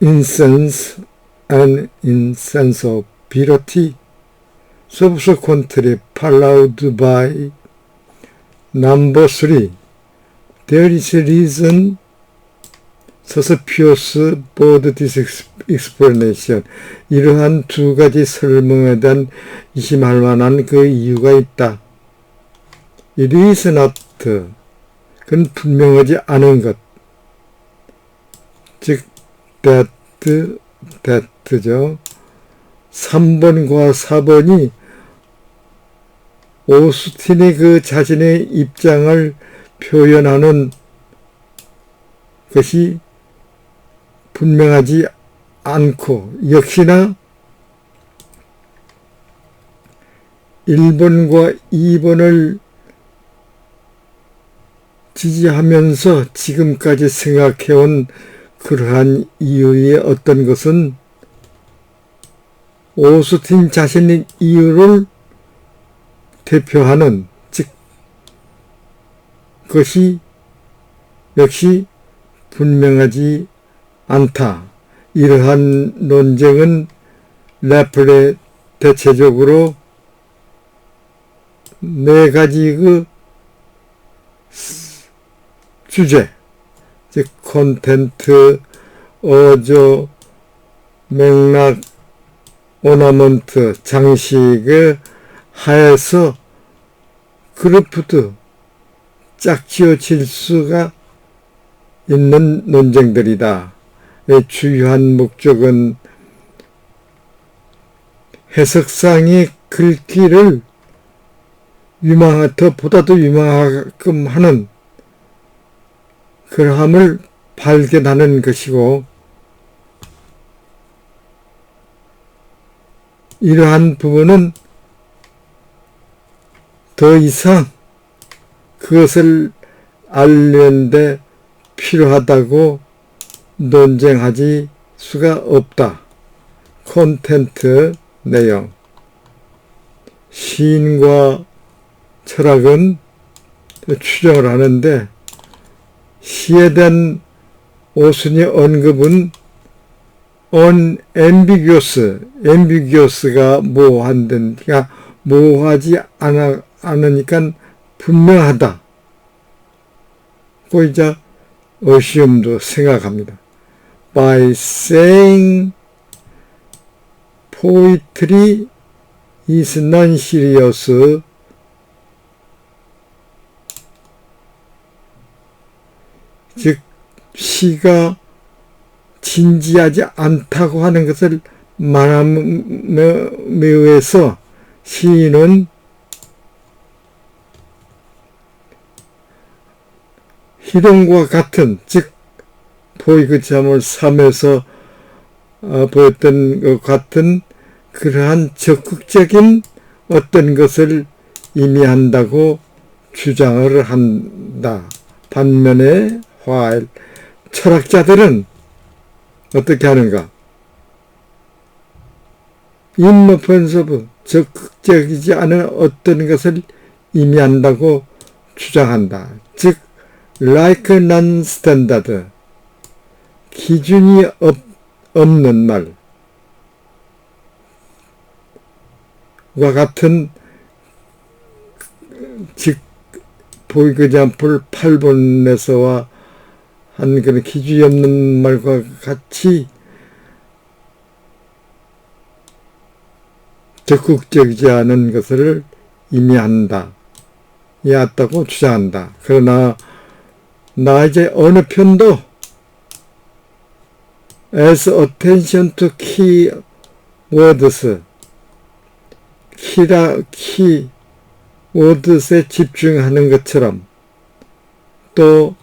incense and insensibility subsequently followed by number 3. There is a reason suspicious about this explanation. 이러한 두 가지 설명에 대한 의심할 만한 그 이유가 있다. It is not. 그건 분명하지 않은 것. 즉, that죠. 3번과 4번이 오스틴이 그 자신의 입장을 표현하는 것이 분명하지 않고, 역시나 1번과 2번을 지지하면서 지금까지 생각해온 그러한 이유의 어떤 것은 오스틴 자신의 이유를 대표하는, 즉 그것이 역시 분명하지 않다. 이러한 논쟁은 래플에 대체적으로 네 가지 그 주제, 즉 콘텐트, 어조, 맥락, 오너먼트, 장식의 하에서 그룹도 짝지어질 수가 있는 논쟁들이다. 주요한 목적은 해석상의 글귀를 더 보다도 유망하게끔 하는 그러함을 발견하는 것이고, 이러한 부분은 더 이상 그것을 알려는데 필요하다고 논쟁하지 수가 없다. 콘텐트 내용. 시인과 철학은 추정을 하는데, 시에 대한 오순의 언급은 ambiguous가 모호한데니까 모호하지 않으니까 분명하다. 그 이제 assume도 생각합니다. By saying poetry is non-serious, 즉 시가 진지하지 않다고 하는 것을 말함에 의해서 시인은 희동과 같은, 즉 보이그참을 3에서 보였던 것 같은 그러한 적극적인 어떤 것을 의미한다고 주장을 한다. 반면에 철학자들은 어떻게 하는가? inoffensive, 적극적이지 않은 어떤 것을 의미한다고 주장한다. 즉 like non-standard, 기준이 없는 말과 같은, 즉 보이그잠플 8번에서와 한 그런 기준이 없는 말과 같이 적극적이지 않은 것을 의미한다. 였다고 주장한다. 그러나 이제 어느 편도 as attention to key words, 키 워드스에 집중하는 것처럼, 또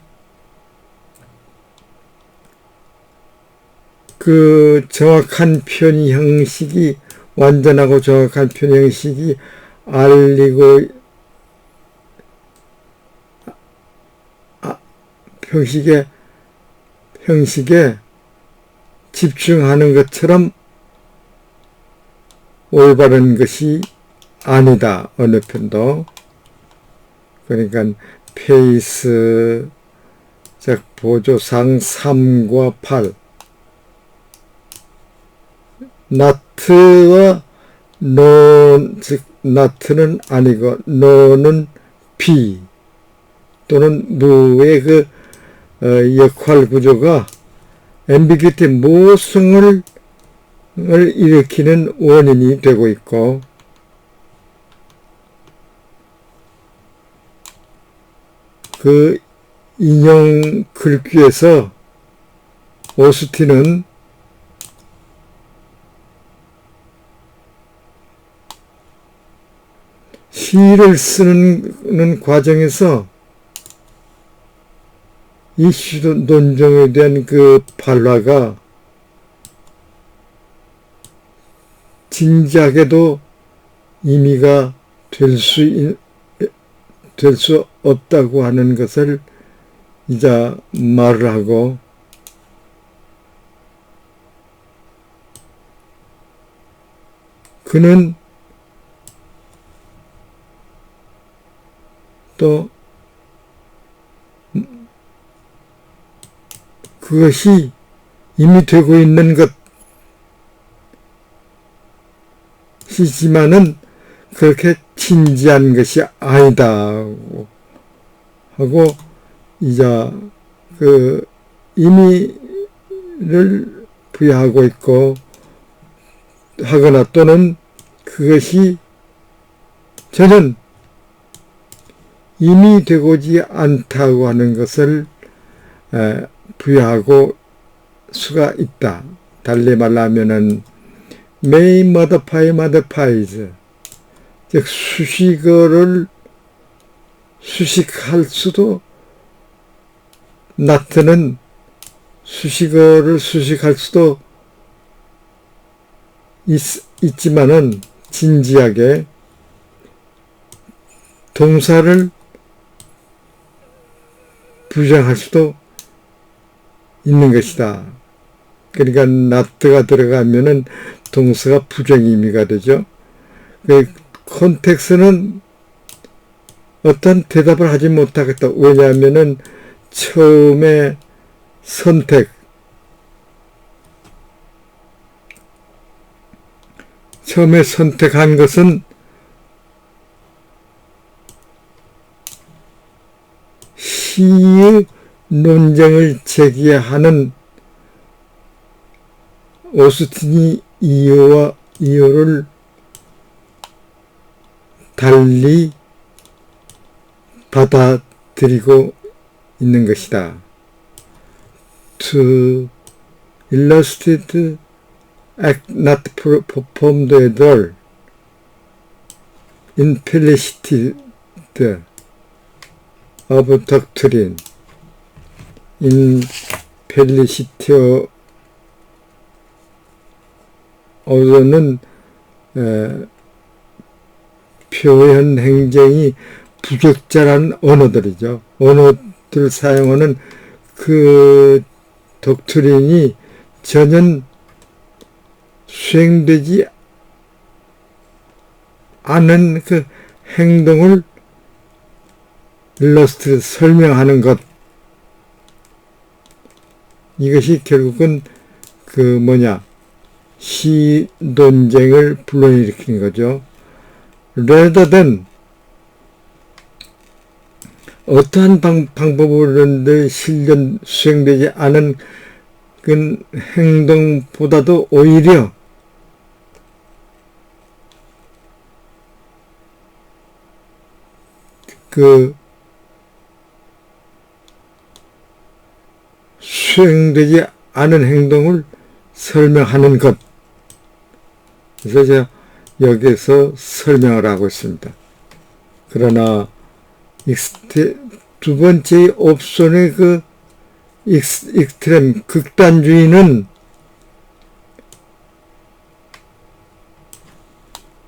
그 정확한 표현 형식이, 완전하고 정확한 표현 형식이 알리고 형식에 집중하는 것처럼 올바른 것이 아니다. 어느 편도. 그러니까 페이스, 즉 보조상 3과 8, not와 no, 즉 not는 아니고 no는 be 또는 무의 그 역할 구조가 ambiguity 모성을 일으키는 원인이 되고 있고, 그 인용 글귀에서 오스틴은 시를 쓰는 과정에서 이슈 논정에 대한 그 발화가 진지하게도 의미가 될 수 없다고 하는 것을 이제 말을 하고, 그는 또 그것이 이미 되고 있는 것이지만은 그렇게 진지한 것이 아니다 하고 이제 그 의미를 부여하고 있고, 하거나 또는 그것이 전혀 이미 되고지 않다고 하는 것을 부여하고 수가 있다. 달리 말하면은 may modify modifies, 즉 수식어를 수식할 수도, not는 수식어를 수식할 수도 있지만은 진지하게 동사를 부정할 수도 있는 것이다. 그러니까 not가 들어가면은 동사가 부정의미가 되죠. 그 콘텍스트는 어떤 대답을 하지 못하겠다. 왜냐하면은 처음에 선택한 것은 시의 논쟁을 제기하는 오스틴이 이유를 달리 받아들이고 있는 것이다. To illustrate act not performed at all implicit of doctrine implicit어는 표현 행정이 부적절한 언어들이죠. 언어들 사용하는 그 독트린이 전혀 수행되지 않은 그 행동을 일러스트 설명하는 것, 이것이 결국은 그 시 논쟁을 불러일으키는 거죠. rather than 어떠한 방법으로든 수행되지 않은 그 행동보다도 오히려 그 수행되지 않은 행동을 설명하는 것. 그래서 제가 여기에서 설명을 하고 있습니다. 그러나 두 번째 옵션의 그 익스트렘 극단주의는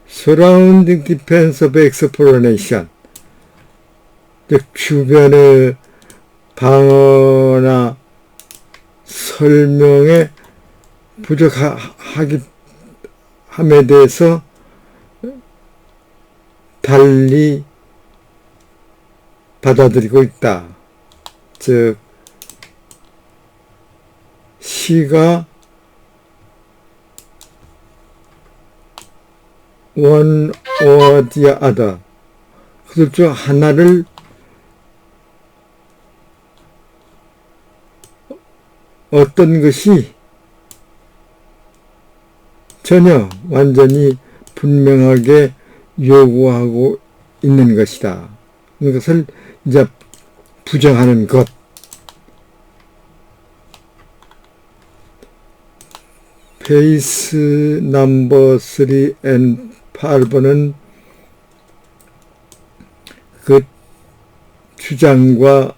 surrounding defense of explanation, 즉 주변의 방어나 설명에 부족함에 대해서 달리 받아들이고 있다. 즉 시가 one or the other. 그들 중 하나를 어떤 것이 전혀 완전히 분명하게 요구하고 있는 것이다. 이것을 이제 부정하는 것. 페이스 넘버 3 and 8번은 그 주장과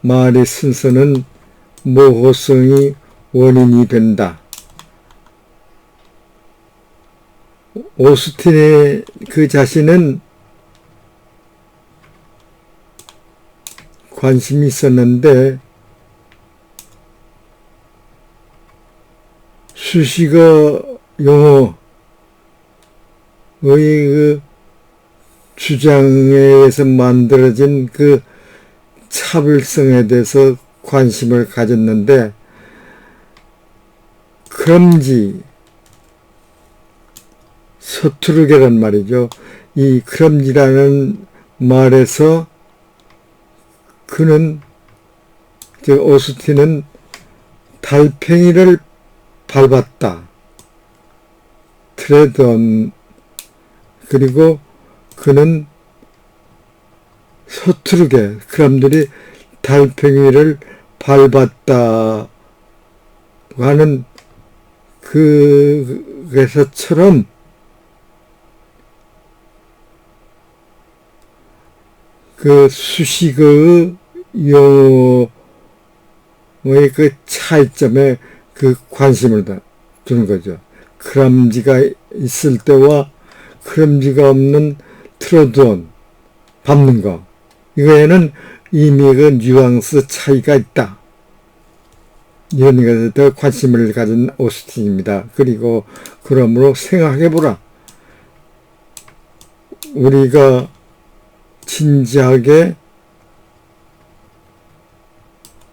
말의 순서는 모호성이 원인이 된다. 오스틴의 그 자신은 관심이 있었는데 수식어 용어의 그 주장에 의해서 만들어진 그 차별성에 대해서 관심을 가졌는데 크럼지 서투르게란 말이죠. 이 크럼지라는 말에서 그는 오스틴은 달팽이를 밟았다. 트레던. 그리고 그는 서투르게 그람들이 달팽이를 밟았다 하는 그것처럼 그 수식어의 용어의 그 차이점에 그 관심을 두는 거죠. 크럼지가 있을 때와 크럼지가 없는 트로드온, 밟는 거. 이거에는 이미 그 뉘앙스 차이가 있다. 이런 것에 더 관심을 가진 오스틴입니다. 그리고 그러므로 생각해보라. 우리가 진지하게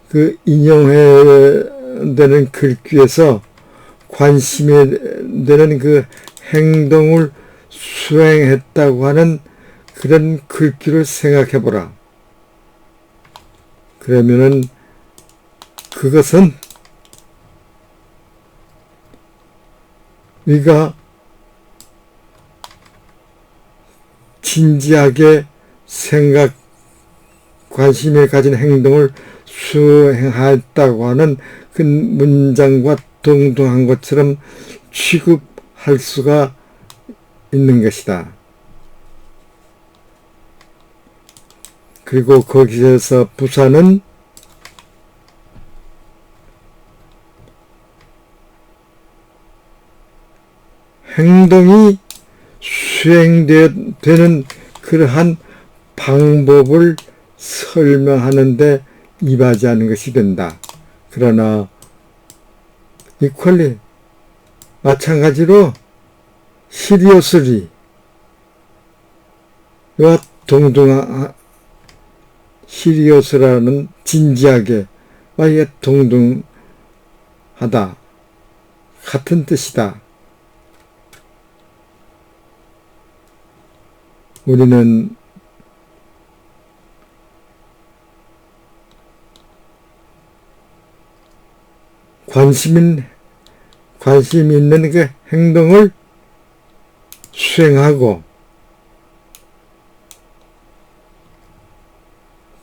그 인용해야 되는 글귀에서 관심이 되는 그 행동을 수행했다고 하는 그런 글귀를 생각해보라. 그러면은 그것은 우리가 진지하게 관심을 가진 행동을 수행했다고 하는 그 문장과 동등한 것처럼 취급할 수가 있는 것이다. 그리고 거기에서 부사는 행동이 수행되는 그러한 방법을 설명하는데 임하지 것이 된다. 그러나 equally 마찬가지로 seriously 와 동등한 serious라는 진지하게 와에 동등하다. 같은 뜻이다. 우리는 관심 있는 그 행동을 수행하고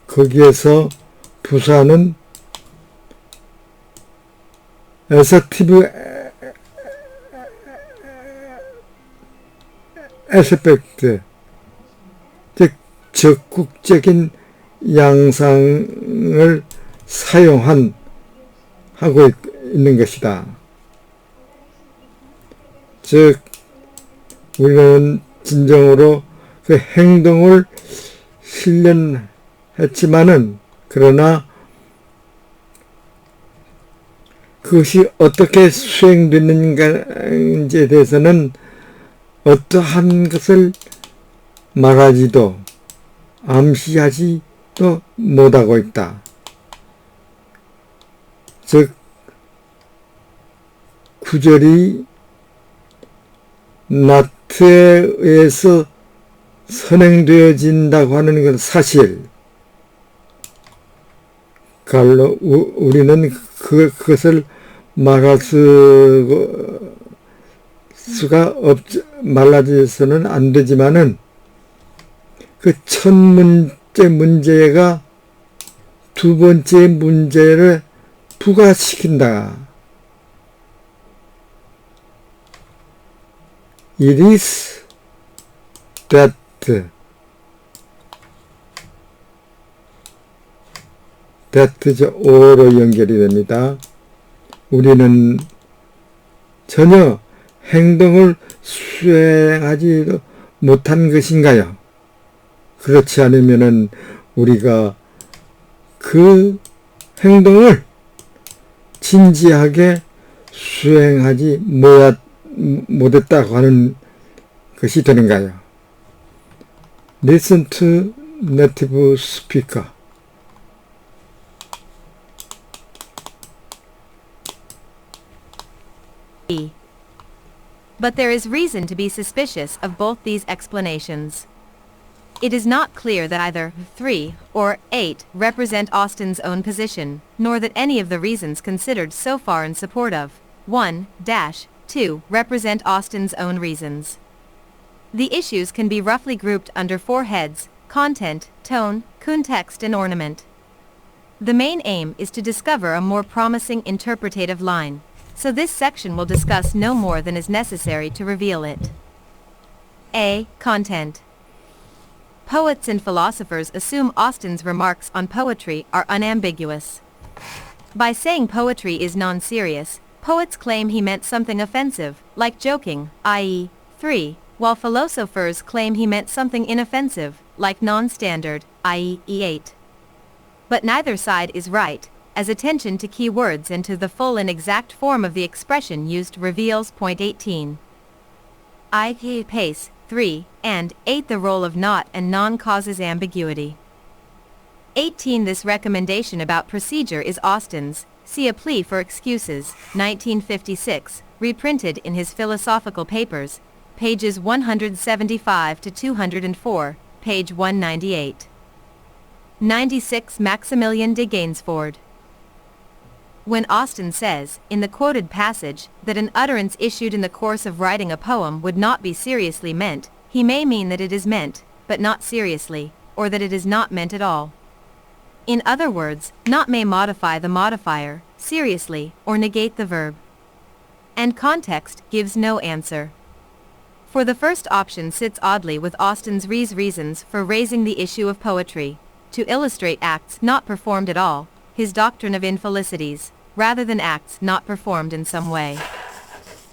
거기에서 부사는 assertive aspect, 즉 적극적인 양상을 하고 있는 것이다. 즉 우리는 진정으로 그 행동을 실현했지만은 그러나 그것이 어떻게 수행됐는가에 대해서는 어떠한 것을 말하지도 암시하지도 못하고 있다. 즉 구절이 not act에 의해서 선행되어진다고 하는 건 사실. 갈로 우리는 그것을 말할 수가 말라져서는 안 되지만은 그 첫 문제가 두 번째 문제를 부과시킨다. It is that o로 연결이 됩니다. 우리는 전혀 행동을 수행하지 못한 것인가요? 그렇지 않으면은 우리가 그 행동을 진지하게 수행하지 못했다고 하는 것이 되는가요? Listen to native speaker. But there is reason to be suspicious of both these explanations. It is not clear that either 3 or 8 represent Austin's own position, nor that any of the reasons considered so far in support of 1-2 represent Austin's own reasons. The issues can be roughly grouped under 4 heads: content, tone, context, and ornament. The main aim is to discover a more promising interpretative line, so this section will discuss no more than is necessary to reveal it. A. Content. Poets and philosophers assume Austin's remarks on poetry are unambiguous. By saying poetry is non-serious, poets claim he meant something offensive, like joking, i.e., 3, while philosophers claim he meant something inoffensive, like non-standard, i.e., 8. But neither side is right, as attention to key words and to the full and exact form of the expression used reveals point 18. Pace, 3, and 8 the role of not and non causes ambiguity. 18 This recommendation about procedure is Austin's, see A Plea for Excuses, 1956, reprinted in his Philosophical Papers, pages 175 to 204, page 198. 96 Maximilien de Gainsford. When Austin says, in the quoted passage, that an utterance issued in the course of writing a poem would not be seriously meant, he may mean that it is meant, but not seriously, or that it is not meant at all. In other words, not may modify the modifier, seriously, or negate the verb. And context gives no answer. For the first option sits oddly with Austin's reasons for raising the issue of poetry, to illustrate acts not performed at all, his doctrine of infelicities, rather than acts not performed in some way.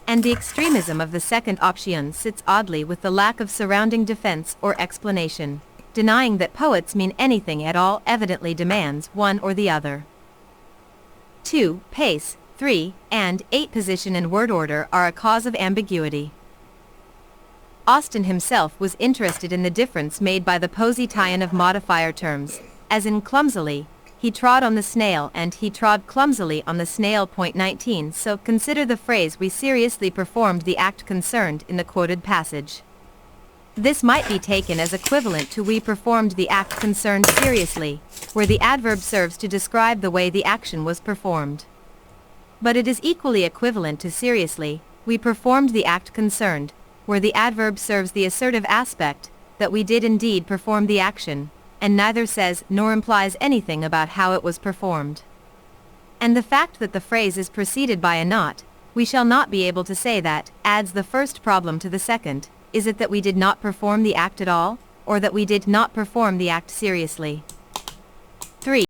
And the extremism of the second option sits oddly with the lack of surrounding defense or explanation, denying that poets mean anything at all evidently demands one or the other. 2. Pace, 3, and 8 position and word order are a cause of ambiguity. Austin himself was interested in the difference made by the Positaion of modifier terms, as in clumsily, he trod on the snail and he trod clumsily on the snail. Point 19 So consider the phrase we seriously performed the act concerned in the quoted passage. This might be taken as equivalent to we performed the act concerned seriously, where the adverb serves to describe the way the action was performed. But it is equally equivalent to seriously, we performed the act concerned, where the adverb serves the assertive aspect, that we did indeed perform the action, and neither says nor implies anything about how it was performed. And the fact that the phrase is preceded by a not, we shall not be able to say that, adds the first problem to the second. Is it that we did not perform the act at all, or that we did not perform the act seriously? 3.